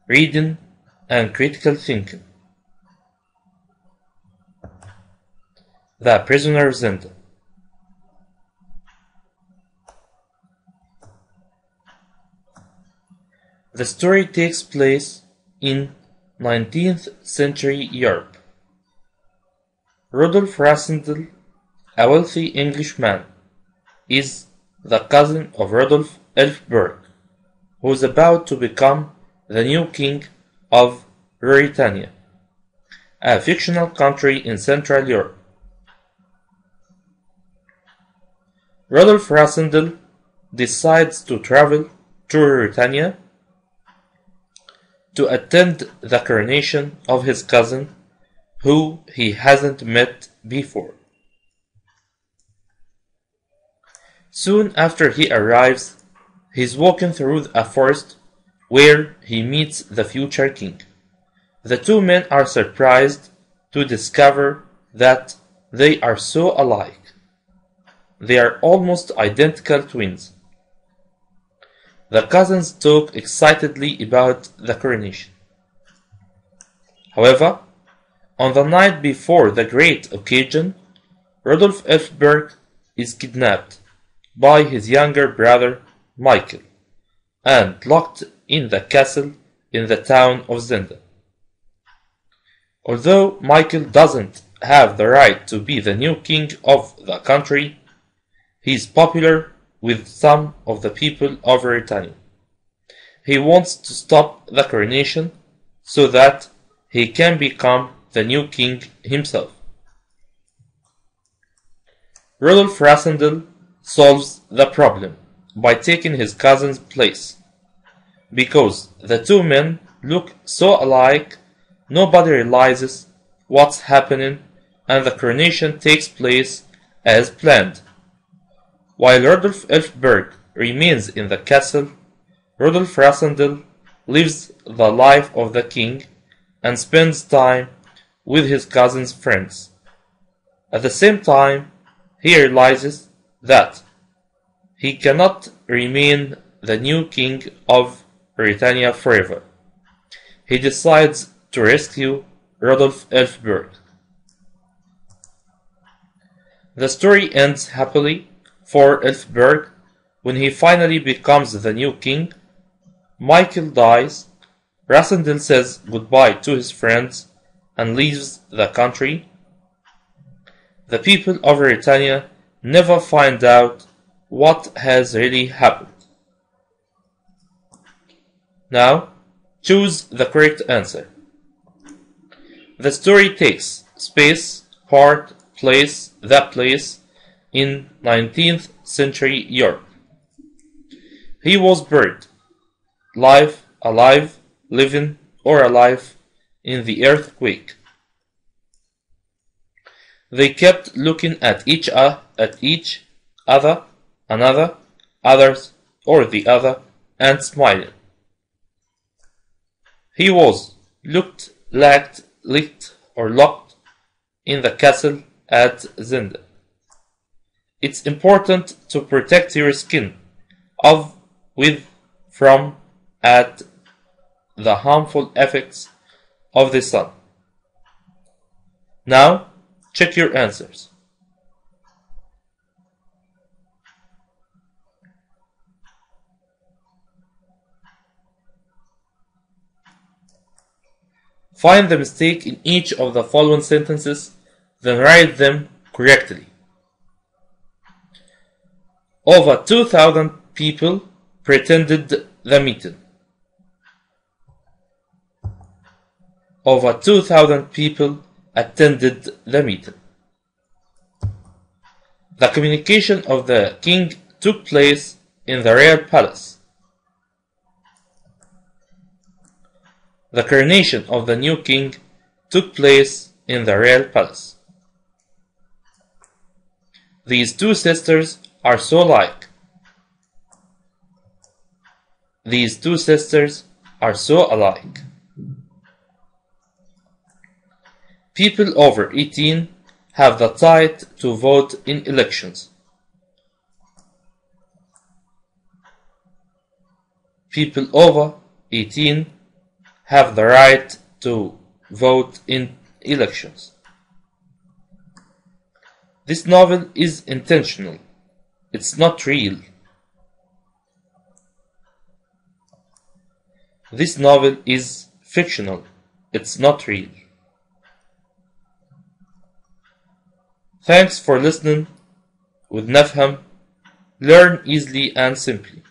reading, and critical thinking. The Prisoner of Zenda. The story takes place in 19th century Europe. Rudolf Rassendyll, a wealthy Englishman, is the cousin of Rudolf Elphberg, who is about to become the new king of Ruritania, a fictional country in Central Europe. Rudolf Rassendyll decides to travel to Ruritania to attend the coronation of his cousin, who he hasn't met before. Soon after he arrives, he's walking through a forest where he meets the future king. The two men are surprised to discover that they are so alike. They are almost identical twins. The cousins talk excitedly about the coronation. However, on the night before the great occasion, Rudolf Elphberg is kidnapped by his younger brother Michael and locked in the castle in the town of Zenda. Although Michael doesn't have the right to be the new king of the country, he is popular with some of the people of Ruritania. He wants to stop the coronation so that he can become the new king himself. Rudolf Rassendyll solves the problem by taking his cousin's place. Because the two men look so alike, nobody realizes what's happening and the coronation takes place as planned. While Rudolf Elphberg remains in the castle, Rudolf Rassendyll lives the life of the king and spends time with his cousin's friends. At the same time, he realizes that he cannot remain the new king of Ruritania forever. He decides to rescue Rudolf Elphberg. The story ends happily for Elphberg when he finally becomes the new king. Michael dies, Rassendyll says goodbye to his friends and leaves the country. The people of Ruritania never find out what has really happened. Now, choose the correct answer. The story takes space, part, place, that place in 19th century Europe. He was buried, live, alive, living, or alive in the earthquake. They kept looking at each other, another, others, or the other, and smiling. He was looked, lacked, licked, or locked in the castle at Zenda. It's important to protect your skin from the harmful effects of the sun. Now, check your answers. Find the mistake in each of the following sentences, then write them correctly. Over 2,000 people attended the meeting. Over 2,000 people attended the meeting. The communication of the king took place in the royal palace. The coronation of the new king took place in the royal palace. These two sisters are so alike. These two sisters are so alike. People over 18 have the right to vote in elections. People over 18 have the right to vote in elections. This novel is intentional. It's not real. This novel is fictional. It's not real. Thanks for listening with Nafham. Learn easily and simply.